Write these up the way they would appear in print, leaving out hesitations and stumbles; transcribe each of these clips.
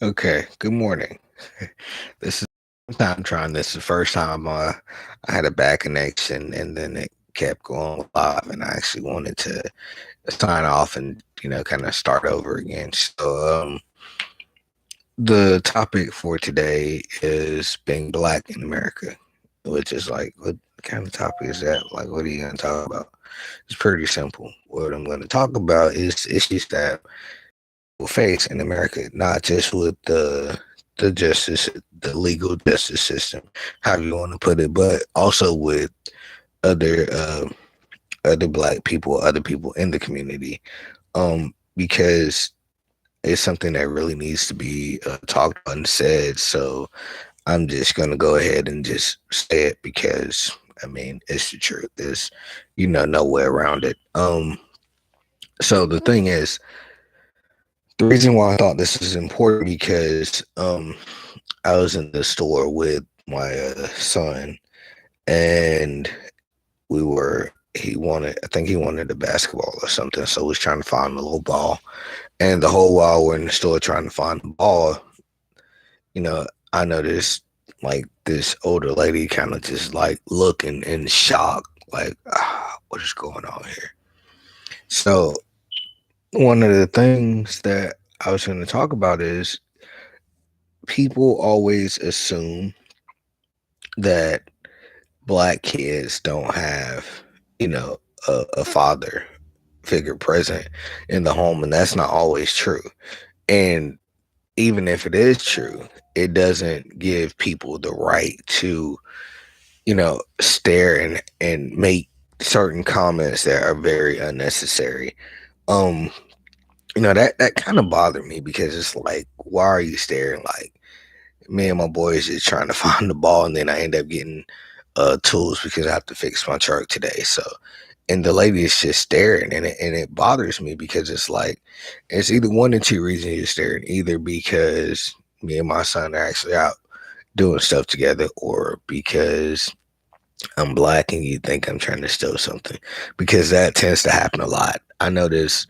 Okay, good morning. This is time trying this. The first time I had a bad connection and then it kept going live and I actually wanted to sign off and kind of start over again. So the topic for today is being black in America, which is like what kind of topic is that? Like what are you gonna talk about? It's pretty simple. What I'm gonna talk about is issues that will face in America, not just with the justice, the legal justice system, how you want to put it, but also with other other black people, other people in the community, because it's something that really needs to be talked about and said. So I'm just gonna go ahead and just say it because I mean it's the truth. There's no way around it. So the thing is, the reason why I thought this is important because I was in the store with my son, and he wanted, I think he wanted a basketball or something, so we was trying to find a little ball. And the whole while we're in the store trying to find the ball, you know, I noticed like this older lady kind of just like looking in shock, like, what is going on here? So one of the things that I was going to talk about is people always assume that black kids don't have, you know, a father figure present in the home, and that's not always true. And even if it is true, it doesn't give people the right to, stare and make certain comments that are very unnecessary. Um, that kind of bothered me because it's like, why are you staring? Like me and my boys just trying to find the ball, and then I end up getting tools because I have to fix my truck today. So, and the lady is just staring, and it bothers me because it's like it's either one or two reasons you're staring, either because me and my son are actually out doing stuff together, or because I'm black and you think I'm trying to steal something, because that tends to happen a lot. I notice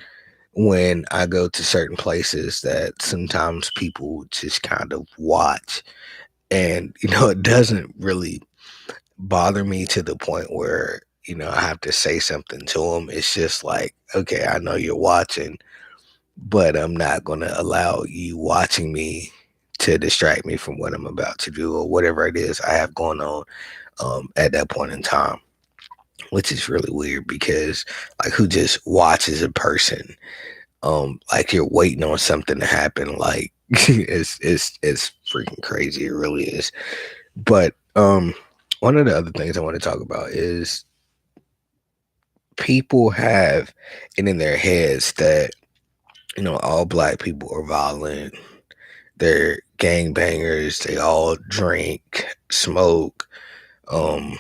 when I go to certain places that sometimes people just kind of watch, and it doesn't really bother me to the point where I have to say something to them. It's just like, okay, I know you're watching, but I'm not going to allow you watching me to distract me from what I'm about to do or whatever it is I have going on at that point in time, which is really weird because like who just watches a person like you're waiting on something to happen, like it's freaking crazy. It really is. But one of the other things I want to talk about is people have it in their heads that all black people are violent, they're gangbangers, they all drink, smoke. um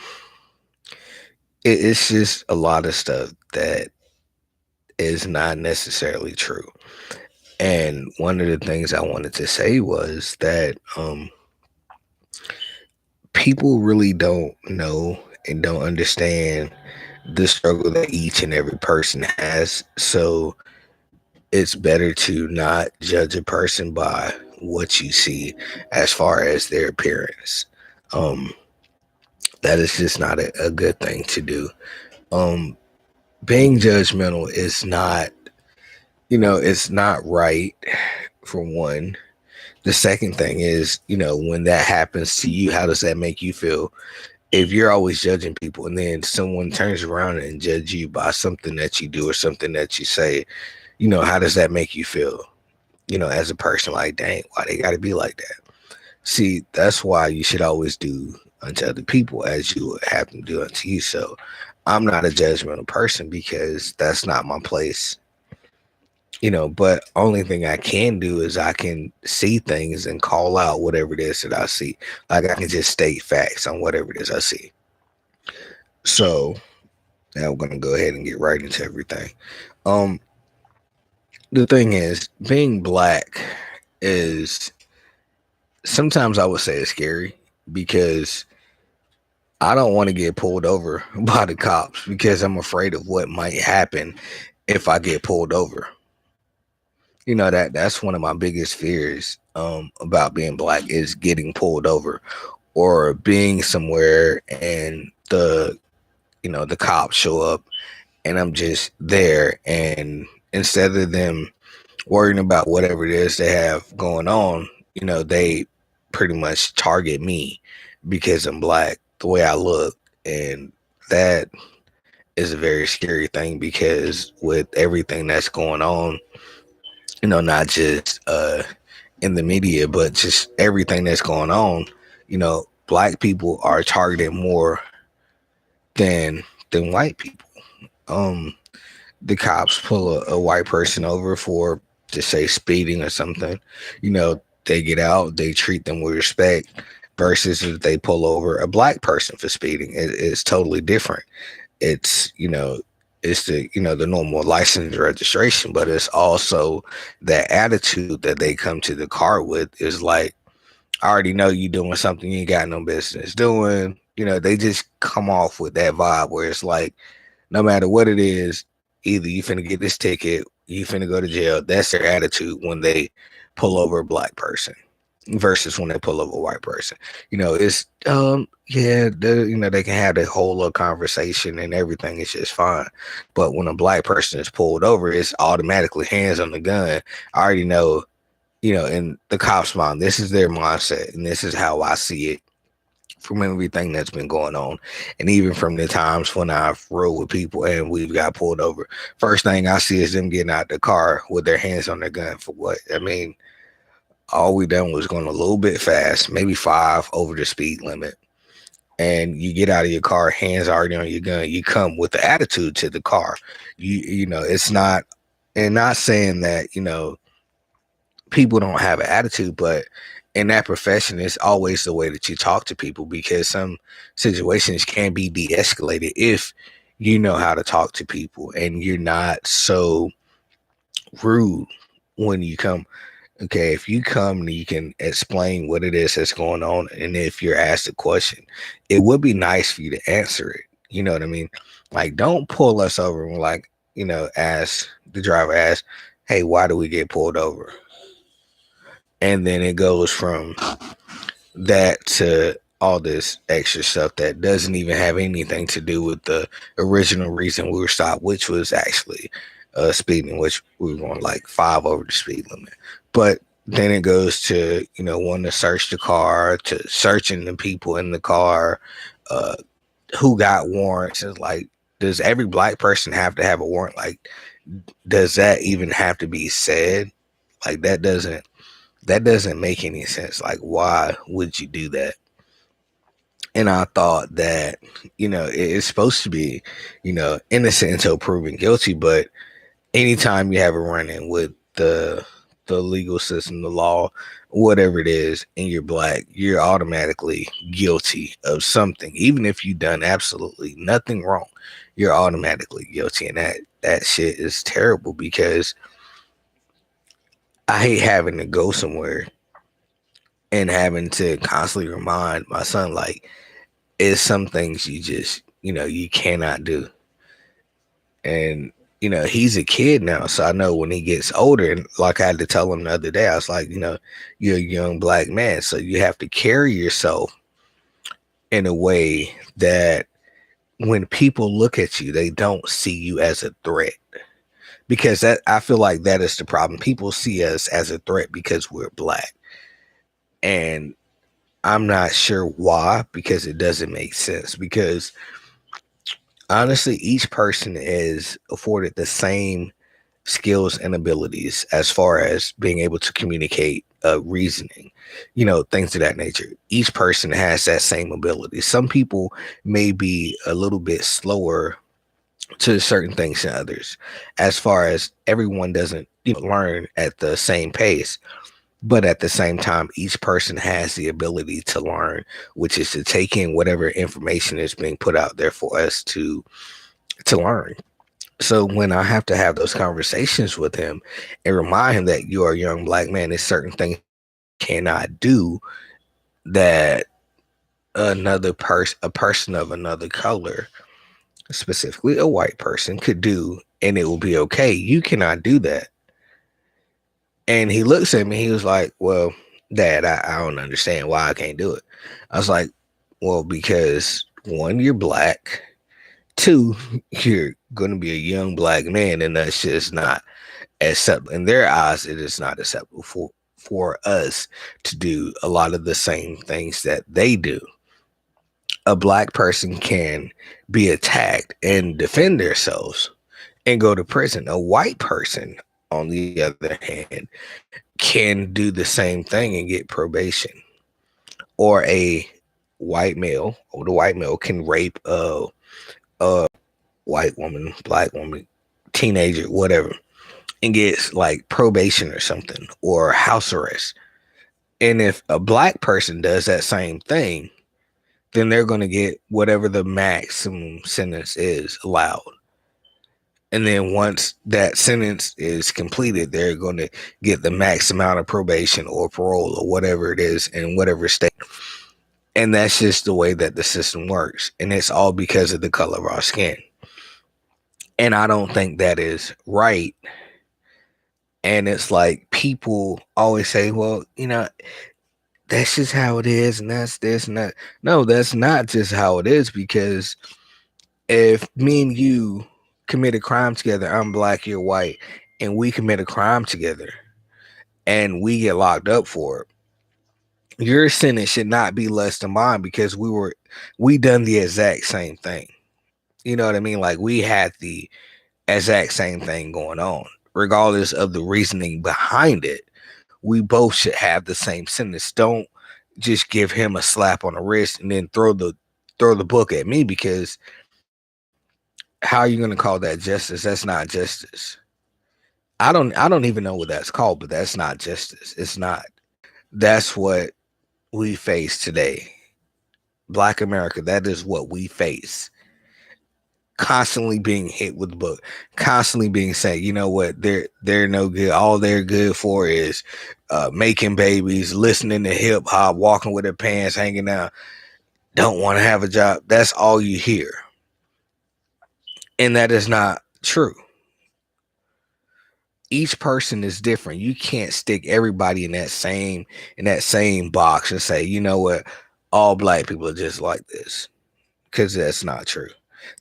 it's just a lot of stuff that is not necessarily true. And one of the things I wanted to say was that people really don't know and don't understand the struggle that each and every person has. So it's better to not judge a person by what you see as far as their appearance. Um, that is just not a good thing to do. Um, being judgmental is not, it's not right for one. The second thing is, when that happens to you, how does that make you feel? If you're always judging people and then someone turns around and judge you by something that you do or something that you say, how does that make you feel? As a person, like, dang, why they got to be like that? See, that's why you should always do unto other people as you would have them do unto you. So I'm not a judgmental person because that's not my place. But only thing I can do is I can see things and call out whatever it is that I see. Like I can just state facts on whatever it is I see. So now we're gonna go ahead and get right into everything. Um, the thing is, being black is sometimes I would say it's scary because I don't want to get pulled over by the cops because I'm afraid of what might happen if I get pulled over. That's one of my biggest fears about being black is getting pulled over or being somewhere and the cops show up and I'm just there, and instead of them worrying about whatever it is they have going on, they pretty much target me because I'm black, the way I look. And that is a very scary thing because with everything that's going on, not just in the media, but just everything that's going on, black people are targeted more than white people. Um, the cops pull a white person over for, to say, speeding or something, they get out, they treat them with respect. Versus if they pull over a black person for speeding, it's totally different. It's it's the normal license registration, but it's also that attitude that they come to the car with is like, I already know you doing something you ain't got no business doing. They just come off with that vibe where it's like, no matter what it is, either you finna get this ticket, you finna go to jail. That's their attitude when they pull over a black person versus when they pull over a white person. It's yeah, they can have the whole little conversation and everything is just fine. But when a black person is pulled over, it's automatically hands on the gun. I already know, in the cops' mind, this is their mindset and this is how I see it from everything that's been going on, and even from the times when I've rode with people and we've got pulled over. First thing I see is them getting out the car with their hands on their gun. For what? I mean, all we done was going a little bit fast, maybe 5 over the speed limit, and you get out of your car, hands already on your gun. You come with the attitude to the car. It's not, and not saying that people don't have an attitude, but in that profession, it's always the way that you talk to people, because some situations can be de-escalated if you know how to talk to people and you're not so rude when you come. Okay, if you come and you can explain what it is that's going on, and if you're asked a question, it would be nice for you to answer it. You know what I mean? Like, don't pull us over and like, ask the driver, ask, hey, why do we get pulled over? And then it goes from that to all this extra stuff that doesn't even have anything to do with the original reason we were stopped, which was actually speeding, which we were going like 5 over the speed limit. But then it goes to, wanting to search the car, to searching the people in the car, uh, who got warrants. It's like, does every black person have to have a warrant? Like, does that even have to be said? Like, that doesn't make any sense. Like, why would you do that? And I thought that, it's supposed to be, innocent until proven guilty. But anytime you have a run in with the legal system, the law, whatever it is, and you're black, you're automatically guilty of something. Even if you've done absolutely nothing wrong, you're automatically guilty. And that shit is terrible, because I hate having to go somewhere and having to constantly remind my son, like, it's some things you just, you cannot do. And, he's a kid now. So I know when he gets older, and like I had to tell him the other day, I was like, you're a young black man. So you have to carry yourself in a way that when people look at you, they don't see you as a threat. Because that, I feel like that is the problem. People see us as a threat because we're black. And I'm not sure why, because it doesn't make sense. Because honestly, each person is afforded the same skills and abilities as far as being able to communicate, reasoning, things of that nature. Each person has that same ability. Some people may be a little bit slower to certain things than others, as far as everyone doesn't learn at the same pace. But at the same time, each person has the ability to learn, which is to take in whatever information is being put out there for us to learn. So when I have to have those conversations with him and remind him that you are a young black man, there's certain things you cannot do that a person of another color, specifically a white person, could do, and it will be okay. You cannot do that. And he looks at me, he was like, well, Dad, I don't understand why I can't do it. I was like, well, because one, you're black. Two, you're going to be a young black man, and that's just not acceptable. In their eyes, it is not acceptable for us to do a lot of the same things that they do. A black person can be attacked and defend themselves and go to prison. A white person, on the other hand, can do the same thing and get probation. Or a white male, older white male, can rape a white woman, black woman, teenager, whatever, and gets like probation or something or house arrest. And if a black person does that same thing, then they're going to get whatever the maximum sentence is allowed. And then once that sentence is completed, they're going to get the max amount of probation or parole or whatever it is in whatever state. And that's just the way that the system works. And it's all because of the color of our skin. And I don't think that is right. And it's like people always say, well, that's just how it is. And that's this and that. No, that's not just how it is, because if me and you commit a crime together, I'm black, you're white, and we commit a crime together and we get locked up for it, your sentence should not be less than mine, because we done the exact same thing. You know what I mean? Like, we had the exact same thing going on, regardless of the reasoning behind it. We both should have the same sentence. Don't just give him a slap on the wrist and then throw the book at me, because how are you going to call that justice? That's not justice. I don't even know what that's called, but that's not justice. It's not. That's what we face today. Black America, that is what we face. Constantly being hit with the book, constantly being said, you know what, they're no good. All they're good for is making babies, listening to hip hop, walking with their pants hanging out, don't want to have a job. That's all you hear. And that is not true. Each person is different. You can't stick everybody in that same box and say, you know what, all black people are just like this, because that's not true.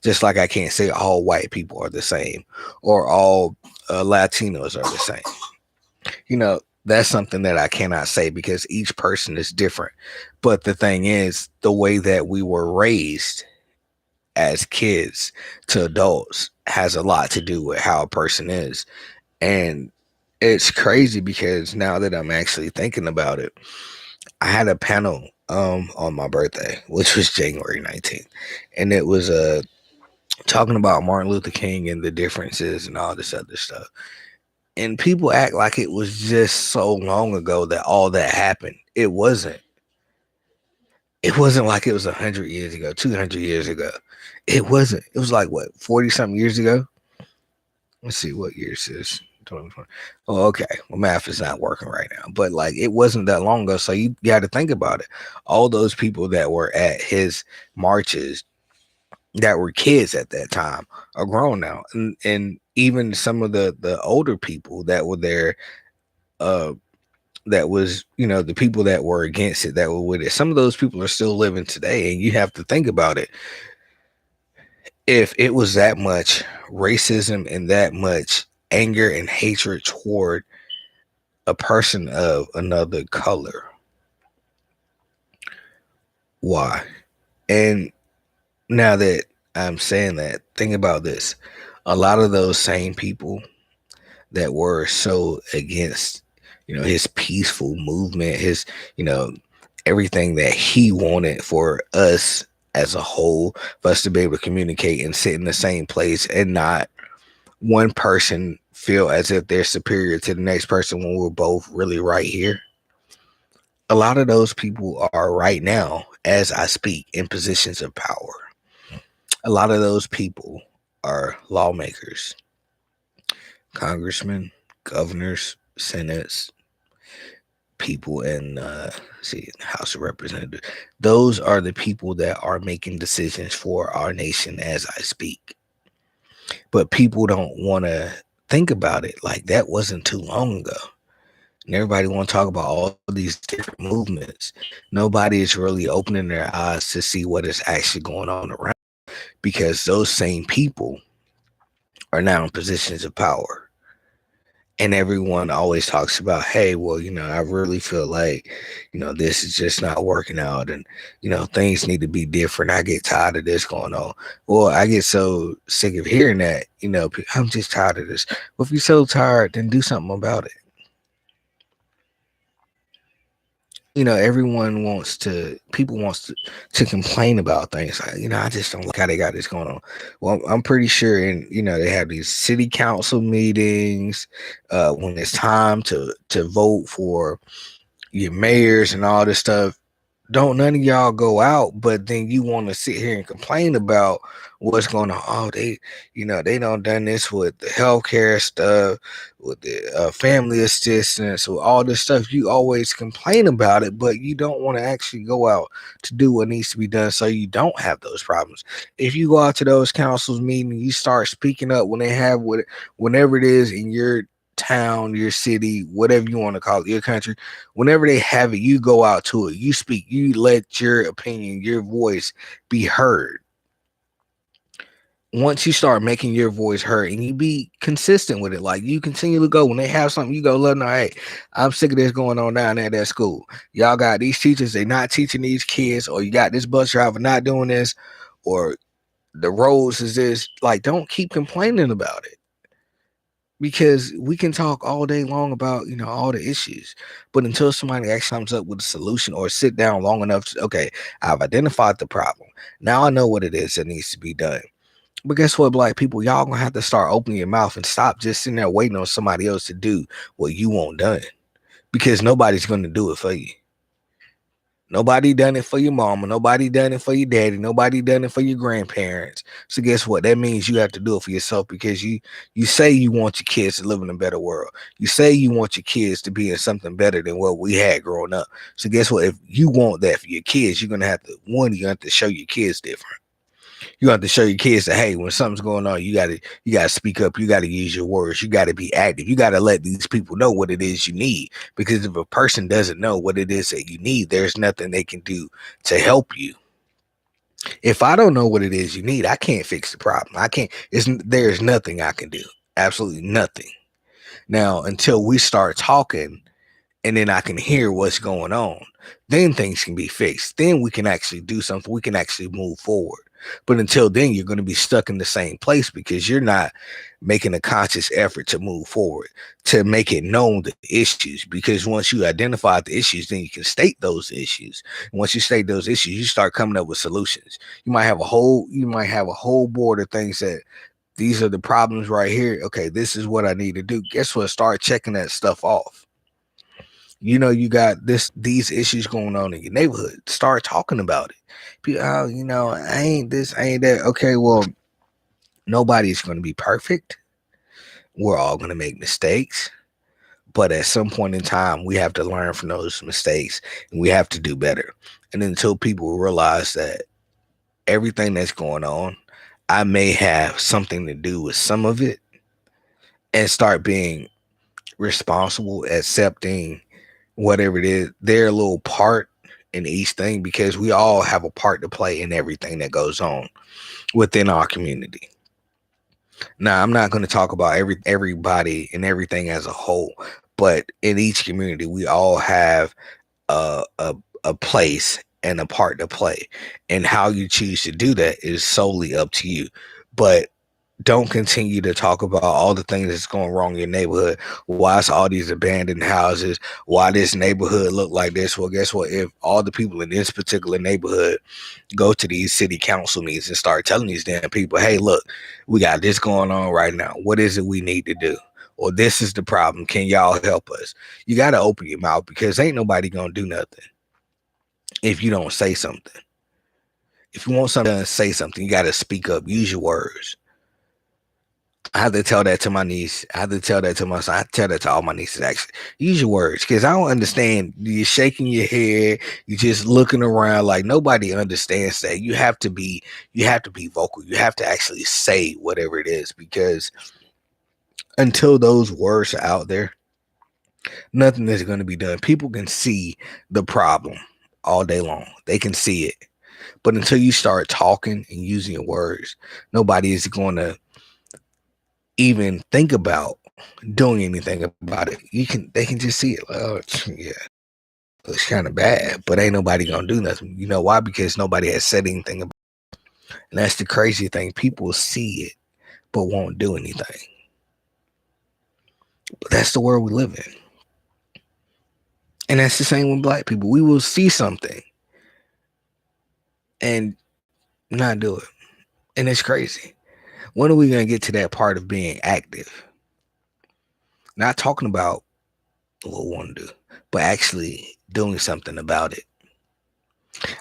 Just like I can't say all white people are the same, or all Latinos are the same. That's something that I cannot say, because each person is different. But the thing is, the way that we were raised as kids to adults has a lot to do with how a person is. And it's crazy, because now that I'm actually thinking about it, I had a panel on my birthday, which was January 19th, and it was talking about Martin Luther King and the differences and all this other stuff. And people act like it was just so long ago that all that happened. It wasn't. It wasn't like it was 100 years ago, 200 years ago. It wasn't. It was like, what, 40 something years ago? Let's see, what year is this? 2020. Oh, okay. Well, math is not working right now, but like, it wasn't that long ago. So you got to think about it. All those people that were at his marches that were kids at that time are grown now, and even some of the older people that were there, that was, the people that were against it, that were with it, some of those people are still living today. And you have to think about it. If it was that much racism and that much anger and hatred toward a person of another color, why? And now that I'm saying that, think about this. A lot of those same people that were so against, his peaceful movement, his, everything that he wanted for us as a whole, for us to be able to communicate and sit in the same place and not one person feel as if they're superior to the next person when we're both really right here. A lot of those people are right now, as I speak, in positions of power. A lot of those people are lawmakers, congressmen, governors, senates, people in House of Representatives. Those are the people that are making decisions for our nation as I speak. But people don't want to think about it like that wasn't too long ago. and everybody want to talk about all these different movements. Nobody is really opening their eyes to see what is actually going on around, because those same people are now in positions of power. And everyone always talks about, hey, well, I really feel like, this is just not working out, and things need to be different. I get tired of this going on. Well, I get so sick of hearing that. I'm just tired of this. Well, if you're so tired, then do something about it. Everyone wants to, people wants to complain about things like, I just don't like how they got this going on. Well, I'm pretty sure, and they have these city council meetings when it's time to vote for your mayors and all this stuff. Don't none of y'all go out, but then you want to sit here and complain about what's going on. Oh, they don't done this with the healthcare stuff, with the family assistance, with all this stuff. You always complain about it, but you don't want to actually go out to do what needs to be done so you don't have those problems. If you go out to those councils meetings, you start speaking up when they have whenever it is in your town, your city, whatever you want to call it, your country, whenever they have it, you go out to it, you speak, you let your opinion, your voice be heard. Once you start making your voice heard and you be consistent with it, like you continue to go when they have something, you go, let them know, hey, I'm sick of this going on down there at that school. Y'all got these teachers, they not teaching these kids, or you got this bus driver not doing this, or the roads is this. Like, don't keep complaining about it, because we can talk all day long about all the issues, but until somebody actually comes up with a solution or sit down long enough to, okay, I've identified the problem, now I know what it is that needs to be done. But guess what, black people, y'all gonna have to start opening your mouth and stop just sitting there waiting on somebody else to do what you want done, because nobody's gonna do it for you. Nobody done it for your mama. Nobody done it for your daddy. Nobody done it for your grandparents. So guess what? That means you have to do it for yourself, because you say you want your kids to live in a better world. You say you want your kids to be in something better than what we had growing up. So guess what? If you want that for your kids, you're gonna have to, one, you have to show your kids different. You have to show your kids that, hey, when something's going on, you gotta speak up. You gotta use your words. You gotta be active. You gotta let these people know what it is you need. Because if a person doesn't know what it is that you need, there's nothing they can do to help you. If I don't know what it is you need, I can't fix the problem. I can't. There's nothing I can do. Absolutely nothing. Now, until we start talking, and then I can hear what's going on, then things can be fixed. Then we can actually do something. We can actually move forward. But until then, you're going to be stuck in the same place, because you're not making a conscious effort to move forward, to make it known the issues. Because once you identify the issues, then you can state those issues. And once you state those issues, you start coming up with solutions. You might have a whole board of things that, these are the problems right here. Okay, this is what I need to do. Guess what? Start checking that stuff off. You got these issues going on in your neighborhood. Start talking about it. People, oh, I ain't this, I ain't that. Okay, well, nobody's going to be perfect. We're all going to make mistakes. But at some point in time, we have to learn from those mistakes, and we have to do better. And until people realize that everything that's going on, I may have something to do with some of it, and start being responsible, accepting whatever it is, their little part in each thing, because we all have a part to play in everything that goes on within our community. Now, I'm not going to talk about everybody and everything as a whole, but in each community, we all have a place and a part to play, and how you choose to do that is solely up to you. But don't continue to talk about all the things that's going wrong in your neighborhood. Why is all these abandoned houses? Why this neighborhood look like this? Well, guess what? If all the people in this particular neighborhood go to these city council meetings and start telling these damn people, hey, look, we got this going on right now. What is it we need to do? Or this is the problem. Can y'all help us? You got to open your mouth, because ain't nobody going to do nothing if you don't say something. If you want something to say something, you got to speak up, use your words. I have to tell that to my niece. I have to tell that to my son. I tell that to all my nieces, actually. Use your words, because I don't understand. You're shaking your head. You're just looking around like nobody understands that. You have to be vocal. You have to actually say whatever it is, because until those words are out there, Nothing is going to be done. People can see the problem all day long. They can see it. But until you start talking and using your words, nobody is going to even think about doing anything about it. They can just see it. Like, oh, yeah, it's kind of bad, but ain't nobody gonna do nothing. You know why? Because nobody has said anything about it. And that's the crazy thing. People see it, but won't do anything. But that's the world we live in. And that's the same with black people. We will see something and not do it. And it's crazy. When are we going to get to that part of being active? Not talking about what we want to do, but actually doing something about it.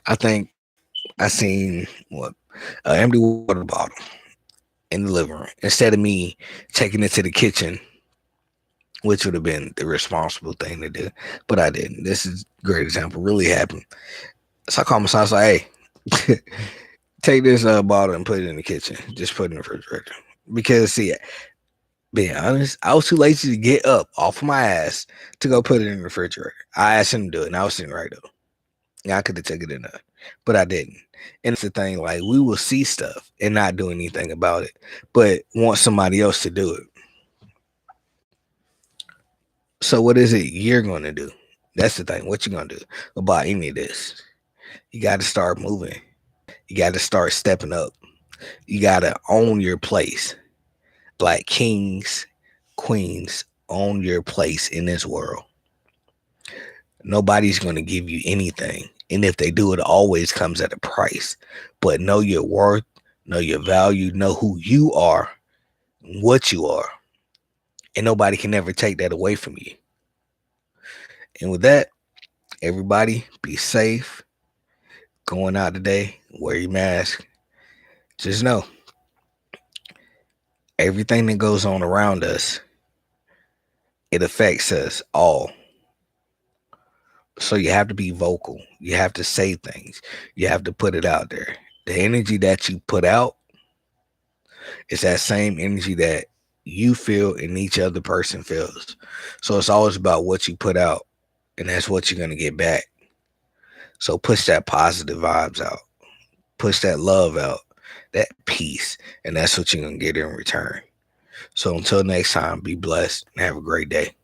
I think I seen an empty water bottle in the living room. Instead of me taking it to the kitchen, which would have been the responsible thing to do, but I didn't. This is a great example. Really happened. So I called my son. I was like, hey, take this bottle and put it in the kitchen. Just put it in the refrigerator. Because, see, being honest, I was too lazy to get up off of my ass to go put it in the refrigerator. I asked him to do it, and I was sitting right there. Yeah, I could have taken it in there, but I didn't. And it's the thing, like, we will see stuff and not do anything about it, but want somebody else to do it. So what is it you're going to do? That's the thing. What you going to do about any of this? You got to start moving. You got to start stepping up. You got to own your place. Black kings, queens, own your place in this world. Nobody's going to give you anything. And if they do, it always comes at a price. But know your worth, know your value, know who you are, what you are. And nobody can ever take that away from you. And with that, everybody be safe. Going out today, wear your mask. Just know, everything that goes on around us, it affects us all. So you have to be vocal. You have to say things. You have to put it out there. The energy that you put out is that same energy that you feel and each other person feels. So it's always about what you put out, and that's what you're going to get back. So push that positive vibes out. Push that love out, that peace, and that's what you're going to get in return. So until next time, be blessed and have a great day.